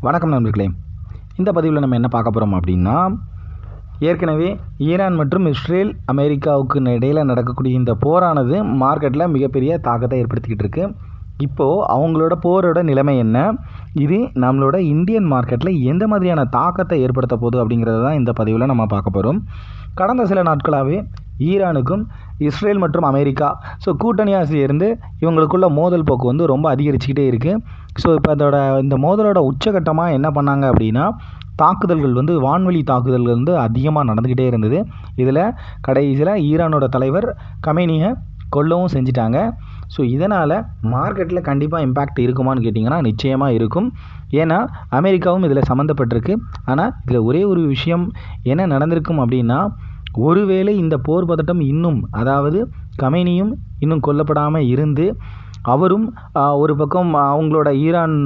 வணக்கம் நண்பர்களே. இந்த பதிவில் நம்ம என்ன பார்க்க போகிறோம் அப்படின்னா, ஏற்கனவே ஈரான் மற்றும் இஸ்ரேல் அமெரிக்காவுக்கு இடையில் நடக்கக்கூடிய இந்த போரானது மார்க்கெட்டில் மிகப்பெரிய தாக்கத்தை ஏற்படுத்திக்கிட்டு இருக்கு. இப்போது அவங்களோட போரோட நிலைமை என்ன, இது நம்மளோட இந்தியன் மார்க்கெட்டில் எந்த மாதிரியான தாக்கத்தை ஏற்படுத்த போகுது அப்படிங்கிறது தான் இந்த பதிவில் நம்ம பார்க்க போகிறோம். கடந்த சில நாட்களாகவே ஈரானுக்கும் இஸ்ரேல் மற்றும் அமெரிக்கா கூட்டணியாக சேர்ந்து இவங்களுக்குள்ள மோதல் போக்கு வந்து ரொம்ப அதிகரிச்சுக்கிட்டே இருக்குது. இப்போ இந்த மோதலோட உச்சகட்டமாக என்ன பண்ணாங்க அப்படின்னா, தாக்குதல்கள் வந்து வான்வெளி தாக்குதல்கள் வந்து அதிகமாக நடந்துக்கிட்டே இருந்தது. இதில் கடைசியில் ஈரானோட தலைவர் கமேனியை கொல்லவும் செஞ்சிட்டாங்க. இதனால் மார்க்கெட்டில் கண்டிப்பாக இம்பேக்ட் இருக்குமான்னு கேட்டிங்கன்னா நிச்சயமாக இருக்கும். ஏன்னா அமெரிக்காவும் இதில் சம்மந்தப்பட்டிருக்கு. ஆனால் இதில் ஒரே ஒரு விஷயம் என்ன நடந்திருக்கும் அப்படின்னா, ஒருவேளை இந்த போர் பதட்டம் இன்னும், அதாவது கமேனியும் இன்னும் கொல்லப்படாமல் இருந்து அவரும் ஒரு பக்கம் அவங்களோட ஈரான்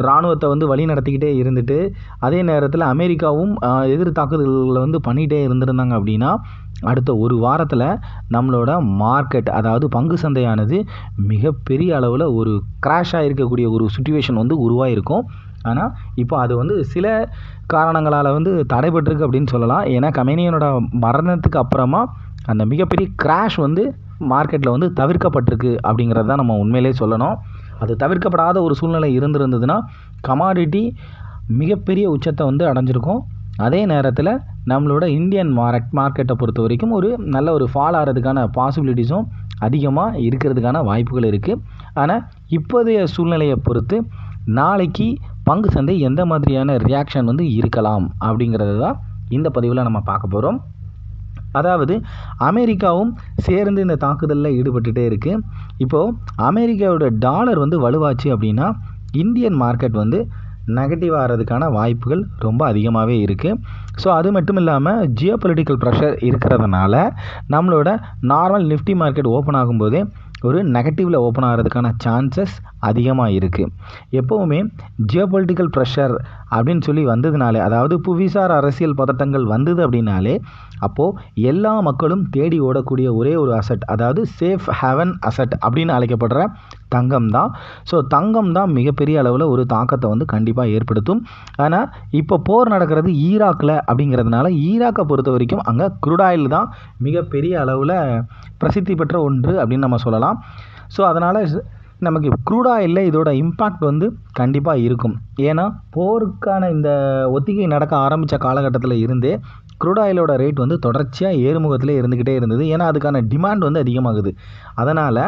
இராணுவத்தை வந்து வழி நடத்திக்கிட்டே இருந்துட்டு, அதே நேரத்தில் அமெரிக்காவும் எதிர் தாக்குதல்களை வந்து பண்ணிகிட்டே இருந்திருந்தாங்க அப்படின்னா, அடுத்த ஒரு வாரத்தில் நம்மளோட மார்க்கெட், அதாவது பங்கு சந்தையானது மிகப்பெரிய அளவில் ஒரு கிராஷ் ஆகிருக்கக்கூடிய ஒரு சுச்சுவேஷன் வந்து உருவாகிருக்கும். ஆனால் இப்போ அது வந்து சில காரணங்களால் வந்து தடைபட்டிருக்கு அப்படின்னு சொல்லலாம். ஏன்னா கமேனியனோட மரணத்துக்கு அப்புறமா அந்த மிகப்பெரிய கிராஷ் வந்து மார்க்கெட்டில் வந்து தவிர்க்கப்பட்டிருக்கு அப்படிங்கிறது தான் நம்ம உண்மையிலே சொல்லணும். அது தவிர்க்கப்படாத ஒரு சூழ்நிலை இருந்திருந்ததுன்னா கமாடிட்டி மிகப்பெரிய உச்சத்தை வந்து அடைஞ்சிருக்கும். அதே நேரத்தில் நம்மளோட இந்தியன் மார்க்கெட்டை பொறுத்த வரைக்கும் ஒரு நல்ல ஒரு ஃபால் ஆகிறதுக்கான பாசிபிலிட்டிஸும் அதிகமாக இருக்கிறதுக்கான வாய்ப்புகள் இருக்குது. ஆனால் இப்போதைய சூழ்நிலையை பொறுத்து நாளைக்கு பங்கு சந்தை எந்த மாதிரியான ரியாக்ஷன் வந்து இருக்கலாம் அப்படிங்கிறது தான் இந்த பதிவில் நம்ம பார்க்க போகிறோம். அதாவது அமெரிக்காவும் சேர்ந்து இந்த தாக்குதலில் ஈடுபட்டுகிட்டே இருக்குது. இப்போது அமெரிக்காவோட டாலர் வந்து வலுவாச்சு அப்படின்னா இந்தியன் மார்க்கெட் வந்து நெகட்டிவ் ஆகிறதுக்கான வாய்ப்புகள் ரொம்ப அதிகமாகவே இருக்குது. அது மட்டும் இல்லாமல் ஜியோ பொலிட்டிக்கல் ப்ரெஷர் இருக்கிறதுனால நம்மளோட நார்மல் நிஃப்டி மார்க்கெட் ஓப்பன் ஆகும்போதே ஒரு நெகட்டிவில் ஓப்பன் ஆகிறதுக்கான சான்சஸ் அதிகமாக இருக்குது. எப்போவுமே ஜியோ பொலிட்டிக்கல் ப்ரெஷர் அப்படின்னு சொல்லி வந்ததுனாலே, அதாவது புவிசார் அரசியல் பதட்டங்கள் வந்தது அப்படின்னாலே, அப்போது எல்லா மக்களும் தேடி ஓடக்கூடிய ஒரே ஒரு அசட், அதாவது சேஃப் ஹேவன் அசட் அப்படின்னு அழைக்கப்படுற தங்கம் தான். தங்கம் தான் மிகப்பெரிய அளவில் ஒரு தாக்கத்தை வந்து கண்டிப்பாக ஏற்படுத்தும். ஆனால் இப்போ போர் நடக்கிறது ஈராக்கில் அப்படிங்கிறதுனால ஈராக்கை பொறுத்த வரைக்கும் அங்கே க்ரூட் ஆயில் தான் மிகப்பெரிய அளவில் பிரசித்தி பெற்ற ஒன்று அப்படின்னு நம்ம சொல்லலாம். அதனால் நமக்கு க்ரூட் ஆயிலில் இதோட இம்பேக்ட் வந்து கண்டிப்பாக இருக்கும். ஏன்னா போருக்கான இந்த ஒத்திகை நடக்க ஆரம்பித்த காலகட்டத்தில் இருந்தே க்ரூட் ஆயிலோட ரேட் வந்து தொடர்ச்சியாக ஏறுமுகத்திலே இருந்துக்கிட்டே இருந்தது. ஏன்னா அதுக்கான டிமாண்ட் வந்து அதிகமாகுது. அதனால்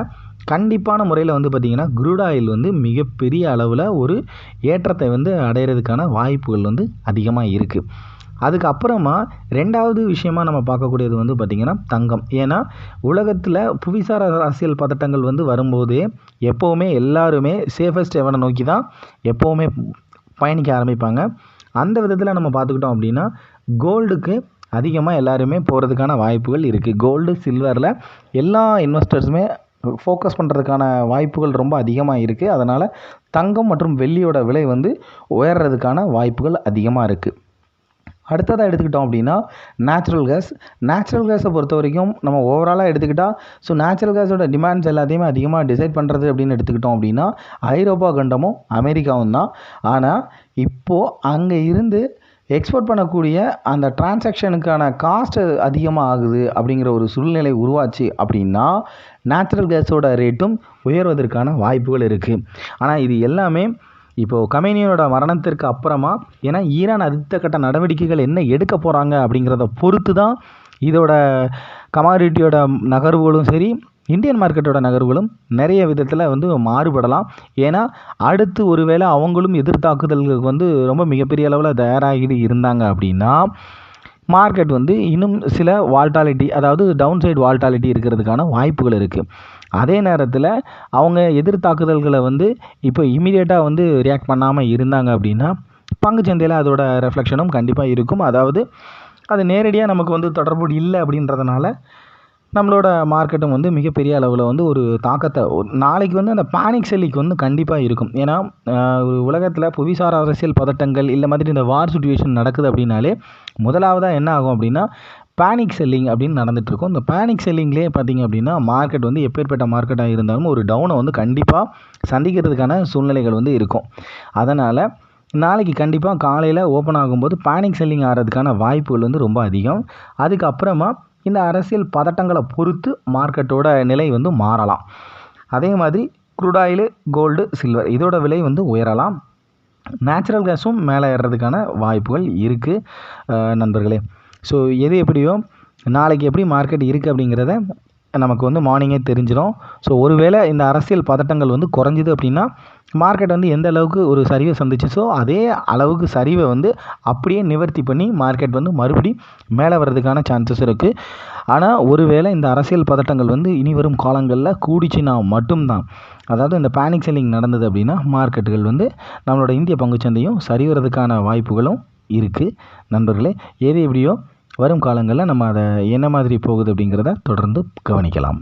கண்டிப்பான முறையில் வந்து பார்த்திங்கன்னா க்ரூட் ஆயில் வந்து மிகப்பெரிய அளவில் ஒரு ஏற்றத்தை வந்து அடையிறதுக்கான வாய்ப்புகள் வந்து அதிகமாக இருக்குது. அதுக்கப்புறமா ரெண்டாவது விஷயமாக நம்ம பார்க்கக்கூடியது வந்து பார்த்திங்கன்னா தங்கம். ஏன்னா உலகத்தில் புவிசார் அரசியல் பதட்டங்கள் வந்து வரும்போதே எப்போவுமே எல்லாருமே சேஃபஸ்ட் ஹெவனை நோக்கி தான் எப்போவுமே பயணிக்க ஆரம்பிப்பாங்க. அந்த விதத்தில் நம்ம பார்த்துக்கிட்டோம் அப்படின்னா கோல்டுக்கு அதிகமாக எல்லாருமே போகிறதுக்கான வாய்ப்புகள் இருக்குது. கோல்டு சில்வரில் எல்லா இன்வெஸ்டர்ஸுமே ஃபோக்கஸ் பண்ணுறதுக்கான வாய்ப்புகள் ரொம்ப அதிகமாக இருக்குது. அதனால் தங்கம் மற்றும் வெள்ளியோட விலை வந்து உயர்றதுக்கான வாய்ப்புகள் அதிகமாக இருக்குது. அடுத்ததாக எடுத்துக்கிட்டோம் அப்படின்னா நேச்சுரல் கேஸை பொறுத்த வரைக்கும் நம்ம ஓவராலாக எடுத்துக்கிட்டால் நேச்சுரல் கேஸோட டிமாண்ட்ஸ் எல்லாத்தையுமே அதிகமாக டிசைட் பண்ணுறது அப்படின்னு எடுத்துக்கிட்டோம் அப்படின்னா ஐரோப்பா கண்டமும் அமெரிக்காவும் தான். ஆனால் இப்போது அங்கே இருந்து எக்ஸ்போர்ட் பண்ணக்கூடிய அந்த டிரான்சாக்ஷனுக்கான காஸ்ட் அதிகமாக ஆகுது அப்படிங்கிற ஒரு சூழ்நிலை உருவாச்சு அப்படின்னா நேச்சுரல் கேஸோட ரேட்டும் உயர்வதற்கான வாய்ப்புகள் இருக்குது. ஆனால் இது எல்லாமே இப்போது கமேனியோட மரணத்திற்கு அப்புறமா, ஏன்னா ஈரான் அடுத்த கட்ட நடவடிக்கைகள் என்ன எடுக்க போகிறாங்க அப்படிங்கிறத பொறுத்து தான் இதோட கமாடிட்டியோட நகர்வுகளும் சரி, இந்தியன் மார்க்கெட்டோட நகர்வுகளும் நிறைய விதத்தில் வந்து மாறுபடலாம். ஏன்னா அடுத்து ஒருவேளை அவங்களும் எதிர்த்தாக்குதல்களுக்கு வந்து ரொம்ப மிகப்பெரிய அளவில் தயாராகிட்டு இருந்தாங்க அப்படின்னா மார்க்கெட் வந்து இன்னும் சில வால்டாலிட்டி, அதாவது டவுன் சைடு வால்டாலிட்டி இருக்கிறதுக்கான வாய்ப்புகள் இருக்குது. அதே நேரத்தில் அவங்க எதிர்த்தாக்குதல்களை வந்து இப்போ இமீடியட்டாக வந்து ரியாக்ட் பண்ணாமல் இருந்தாங்க அப்படின்னா பங்குச்சந்தையில் அதோட ரெஃப்ளெக்ஷனும் கண்டிப்பாக இருக்கும். அதாவது அது நேரடியாக நமக்கு வந்து தொடர்பு இல்லை அப்படின்றதுனால நம்மளோட மார்க்கெட்டும் வந்து மிகப்பெரிய அளவில் வந்து ஒரு தாக்கத்தை நாளைக்கு வந்து அந்த பேனிக் செல்லிங் வந்து கண்டிப்பாக இருக்கும். ஏன்னா ஒரு உலகத்தில் புவிசார் அரசியல் பதட்டங்கள் இல்லை மாதிரி இந்த வார் சிச்சுவேஷன் நடக்குது அப்படின்னாலே முதலாவதாக என்ன ஆகும் அப்படின்னா பேனிக் செல்லிங் அப்படின்னு நடந்துகிட்ருக்கும். இந்த பேனிக் செல்லிங்லேயே பார்த்திங்க அப்படின்னா மார்க்கெட் வந்து எப்பேற்பட்ட மார்க்கெட்டாக இருந்தாலும் ஒரு டவுனை வந்து கண்டிப்பாக சந்திக்கிறதுக்கான சூழ்நிலைகள் வந்து இருக்கும். அதனால் நாளைக்கு கண்டிப்பாக காலையில் ஓப்பன் ஆகும்போது பேனிக் செல்லிங் ஆகிறதுக்கான வாய்ப்புகள் வந்து ரொம்ப அதிகம். அதுக்கப்புறமா இந்த அரசியல் பதட்டங்களை பொறுத்து மார்க்கெட்டோட நிலை வந்து மாறலாம். அதே மாதிரி க்ரூட் ஆயிலு, கோல்டு, சில்வர் இதோட விலை வந்து உயரலாம். நேச்சுரல் கேஸும் மேலே ஏறுறதுக்கான வாய்ப்புகள் இருக்குது நண்பர்களே. ஸோ எது எப்படியோ நாளைக்கு எப்படி மார்க்கெட் இருக்குது அப்படிங்கிறத நமக்கு வந்து மார்னிங்கே தெரிஞ்சிடும். ஸோ ஒருவேளை இந்த அரசியல் பதட்டங்கள் வந்து குறைஞ்சிது அப்படின்னா மார்க்கெட் வந்து எந்த அளவுக்கு ஒரு சரிவை சந்திச்சுச்சோ அதே அளவுக்கு சரிவை வந்து அப்படியே நிவர்த்தி பண்ணி மார்க்கெட் வந்து மறுபடி மேலே வர்றதுக்கான சான்சஸ் இருக்குது. ஆனால் ஒருவேளை இந்த அரசியல் பதட்டங்கள் வந்து இனி வரும் காலங்களில் கூடிச்சுன்னா மட்டும்தான், அதாவது இந்த பேனிக் செல்லிங் நடந்தது அப்படின்னா மார்க்கெட்டுகள் வந்து நம்மளோட இந்திய பங்குச்சந்தையும் சரிவறதுக்கான வாய்ப்புகளும் இருக்குது நண்பர்களே. எது எப்படியோ வரும் காலங்களில் நம்ம அதை என்ன மாதிரி போகுது அப்படிங்கிறத தொடர்ந்து கவனிக்கலாம்.